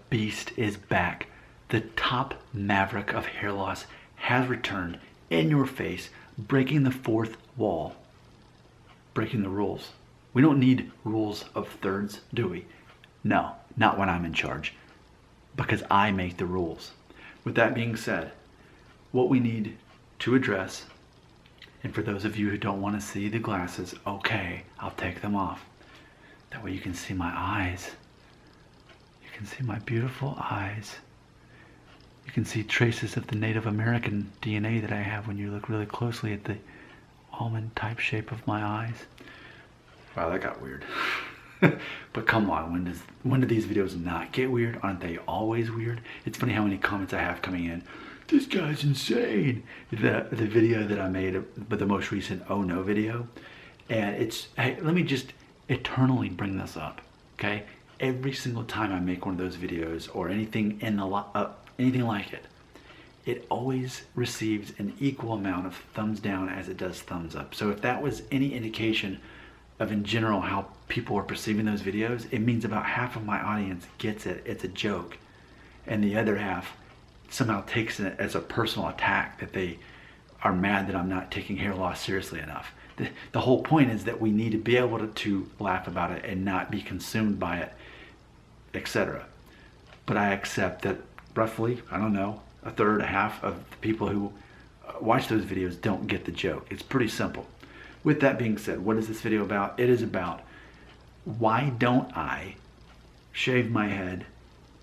beast is back. The top maverick of hair loss has returned in your face, breaking the fourth wall, breaking the rules. We don't need rules of thirds, do we? No, not when I'm in charge, because I make the rules. With that being said, what we need to address, and for those of you who don't want to see the glasses, okay, I'll take them off. That way you can see my eyes. You can see my beautiful eyes. You can see traces of the Native American DNA that I have when you look really closely at the almond type shape of my eyes. Wow, that got weird. But come on, when do these videos not get weird? Aren't they always weird? It's funny how many comments I have coming in. This guy's insane. The video that I made, but the most recent Oh No video. And it's, hey, let me just eternally bring this up, okay? Every single time I make one of those videos or anything in the anything like it, it always receives an equal amount of thumbs down as it does thumbs up. So if that was any indication of in general how people are perceiving those videos, it means about half of my audience gets it, it's a joke, and the other half somehow takes it as a personal attack, that they are mad that I'm not taking hair loss seriously enough. The whole point is that we need to be able to laugh about it and not be consumed by it, etc. But I accept that roughly, I don't know, a third, a half of the people who watch those videos don't get the joke. It's pretty simple. With that being said, what is this video about? It is about why don't I shave my head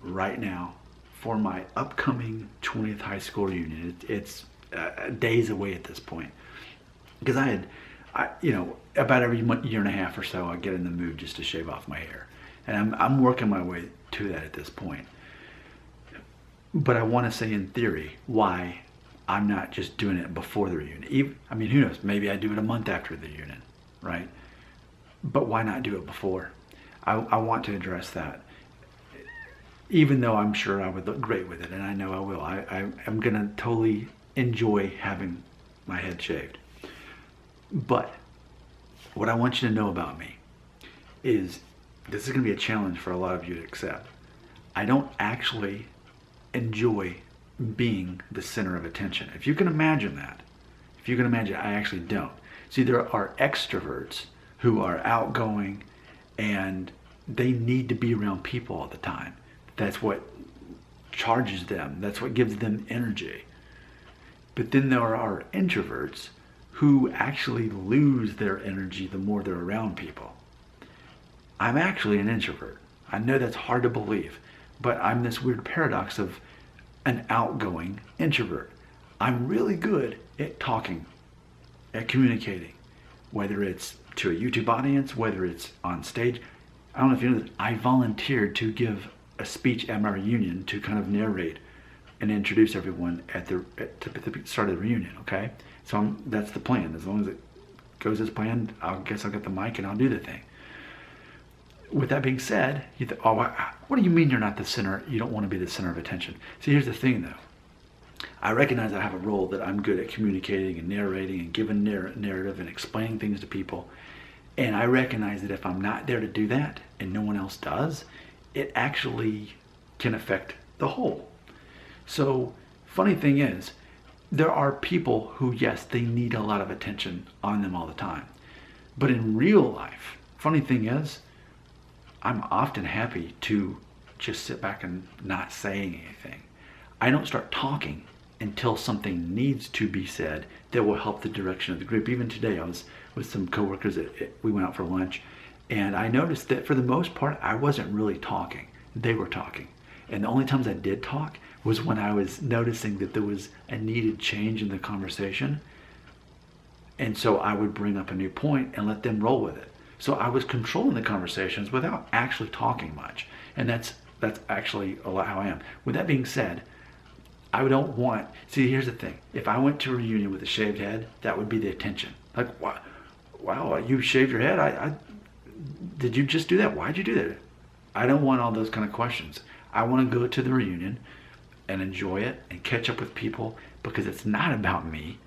right now for my upcoming 20th high school reunion. It's days away at this point. Because you know, about every year and a half or so, I get in the mood just to shave off my hair. And I'm working my way to that at this point. But I want to say in theory why I'm not just doing it before the reunion. I mean, who knows? Maybe I do it a month after the reunion, right? But why not do it before? I want to address that. Even though I'm sure I would look great with it, and I know I will. I'm going to totally enjoy having my head shaved. But what I want you to know about me is this is going to be a challenge for a lot of you to accept. I don't actually enjoy being the center of attention. If you can imagine that, I actually don't. See, there are extroverts who are outgoing and they need to be around people all the time. That's what charges them. That's what gives them energy. But then there are introverts who actually lose their energy the more they're around people. I'm actually an introvert. I know that's hard to believe, but I'm this weird paradox of an outgoing introvert. I'm really good at talking, at communicating, whether it's to a YouTube audience, whether it's on stage. I don't know if you know this, I volunteered to give a speech at my reunion to kind of narrate and introduce everyone at the start of the reunion, okay? So that's the plan. As long as it goes as planned, I guess I'll get the mic and I'll do the thing. With that being said, you think, oh, what do you mean you're not the center? You don't want to be the center of attention. See, here's the thing though. I recognize I have a role that I'm good at communicating and narrating and giving narrative and explaining things to people. And I recognize that if I'm not there to do that and no one else does, it actually can affect the whole. So, funny thing is, there are people who, yes, they need a lot of attention on them all the time. But in real life, funny thing is, I'm often happy to just sit back and not saying anything. I don't start talking until something needs to be said that will help the direction of the group. Even today, I was with some coworkers, we went out for lunch, and I noticed that for the most part, I wasn't really talking. They were talking. And the only times I did talk was when I was noticing that there was a needed change in the conversation. And so I would bring up a new point and let them roll with it. So I was controlling the conversations without actually talking much. And that's actually a lot how I am. With that being said, I don't want, see, here's the thing. If I went to a reunion with a shaved head, that would be the attention. Like, wow, you shaved your head? Did you just do that? Why'd you do that? I don't want all those kind of questions. I want to go to the reunion and enjoy it and catch up with people, because it's not about me,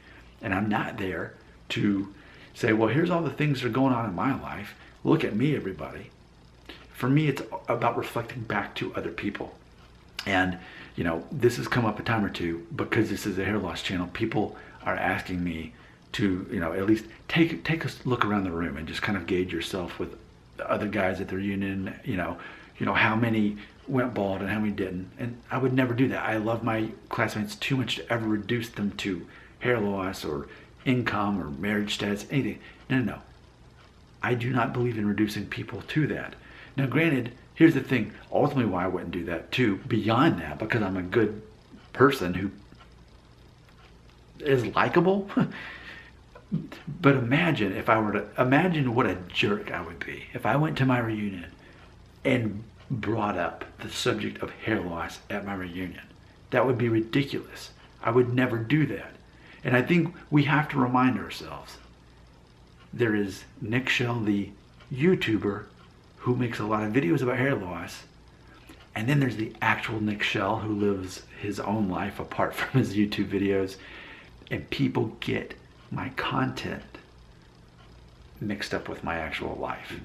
and I'm not there to say, well, here's all the things that are going on in my life. Look at me, everybody. For me, it's about reflecting back to other people. And, this has come up a time or two because this is a hair loss channel. People are asking me to, at least take a look around the room and just kind of gauge yourself with the other guys at the reunion, how many went bald and how many didn't. And I would never do that. I love my classmates too much to ever reduce them to hair loss or income or marriage status, anything. No. I do not believe in reducing people to that. Now, granted, here's the thing. Ultimately, why I wouldn't do that too, beyond that, because I'm a good person who is likable. But imagine what a jerk I would be if I went to my reunion and brought up the subject of hair loss at my reunion. That would be ridiculous. I would never do that. And I think we have to remind ourselves, there is Nick Shell, the YouTuber, who makes a lot of videos about hair loss. And then there's the actual Nick Shell, who lives his own life apart from his YouTube videos. And people get my content mixed up with my actual life.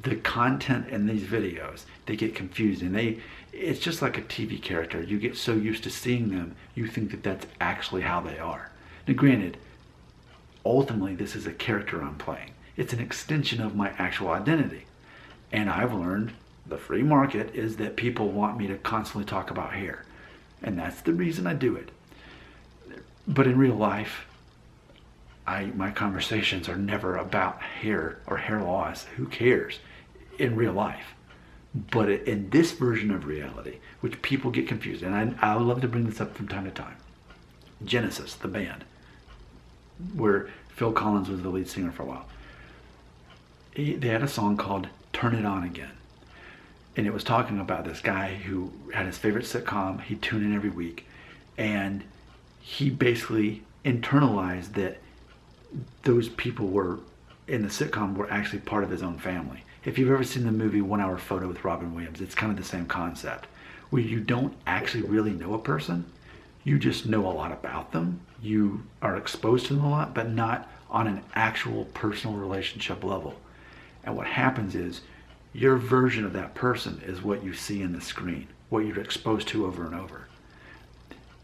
The content in these videos, they get confused, and it's just like a TV character. You get so used to seeing them, you think that that's actually how they are. Now, granted, ultimately this is a character I'm playing. It's an extension of my actual identity. And I've learned the free market is that people want me to constantly talk about hair. And that's the reason I do it. But in real life, my conversations are never about hair or hair loss. Who cares in real life? But in this version of reality, which people get confused, and I love to bring this up from time to time. Genesis, the band, where Phil Collins was the lead singer for a while. They had a song called Turn It On Again. And it was talking about this guy who had his favorite sitcom. He'd tune in every week. And he basically internalized that those people were in the sitcom were actually part of his own family. If you've ever seen the movie 1 Hour Photo with Robin Williams, it's kind of the same concept, where you don't actually really know a person. You just know a lot about them. You are exposed to them a lot, but not on an actual personal relationship level. And what happens is your version of that person is what you see in the screen, what you're exposed to over and over.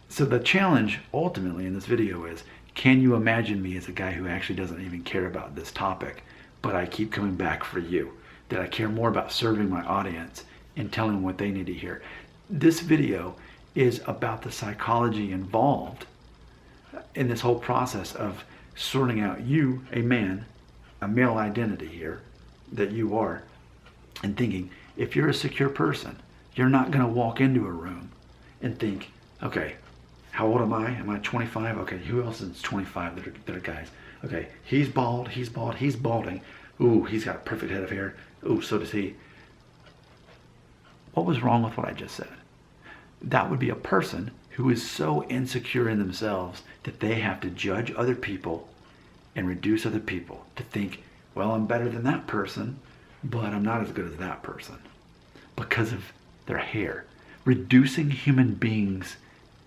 So the challenge ultimately in this video is, can you imagine me as a guy who actually doesn't even care about this topic, but I keep coming back for you? That I care more about serving my audience and telling them what they need to hear. This video is about the psychology involved in this whole process of sorting out you, a man, a male identity here, that you are, and thinking, if you're a secure person, you're not going to walk into a room and think, okay, how old am I? Am I 25? Okay, who else is 25 that are guys? Okay, he's bald, he's balding. Ooh, he's got a perfect head of hair. Ooh, so does he. What was wrong with what I just said? That would be a person who is so insecure in themselves that they have to judge other people and reduce other people to think, well, I'm better than that person, but I'm not as good as that person because of their hair. Reducing human beings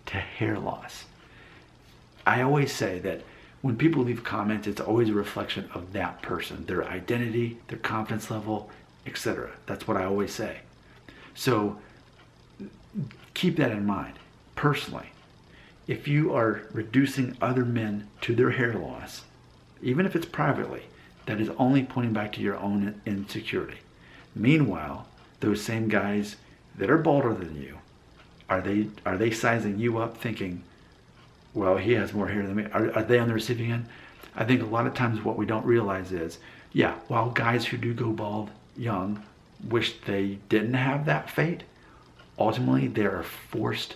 to hair loss. I always say that when people leave comments, it's always a reflection of that person, their identity, their confidence level, etc. That's what I always say. So keep that in mind. Personally, if you are reducing other men to their hair loss, even if it's privately, that is only pointing back to your own insecurity. Meanwhile, those same guys that are balder than you, are they sizing you up thinking, well, he has more hair than me? Are they on the receiving end? I think a lot of times what we don't realize is, yeah, while guys who do go bald young wish they didn't have that fate, ultimately they are forced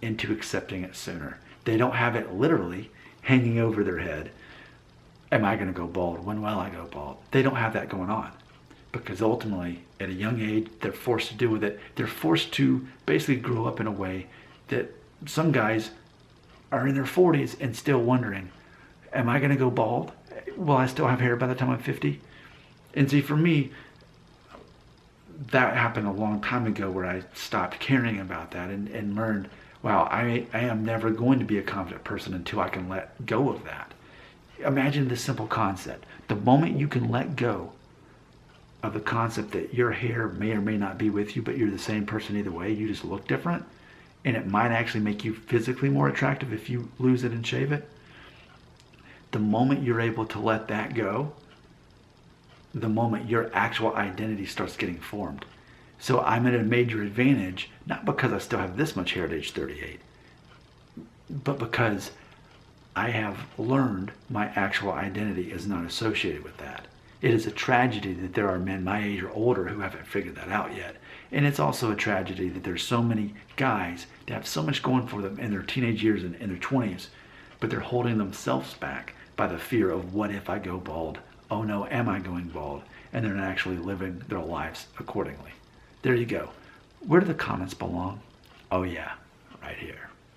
into accepting it sooner. They don't have it literally hanging over their head. Am I going to go bald? When will I go bald? They don't have that going on. Because ultimately, at a young age, they're forced to deal with it. They're forced to basically grow up in a way that some guys are in their 40s and still wondering, am I going to go bald? Will I still have hair by the time I'm 50? And see, for me, that happened a long time ago where I stopped caring about that and learned, wow, I am never going to be a confident person until I can let go of that. Imagine this simple concept. The moment you can let go of the concept that your hair may or may not be with you, but you're the same person either way. You just look different. And it might actually make you physically more attractive if you lose it and shave it. The moment you're able to let that go, the moment your actual identity starts getting formed. So I'm at a major advantage, not because I still have this much hair at age 38, but because I have learned my actual identity is not associated with that. It is a tragedy that there are men my age or older who haven't figured that out yet. And it's also a tragedy that there's so many guys that have so much going for them in their teenage years and in their 20s, but they're holding themselves back by the fear of what if I go bald? Oh no, am I going bald? And they're not actually living their lives accordingly. There you go. Where do the comments belong? Oh yeah, right here.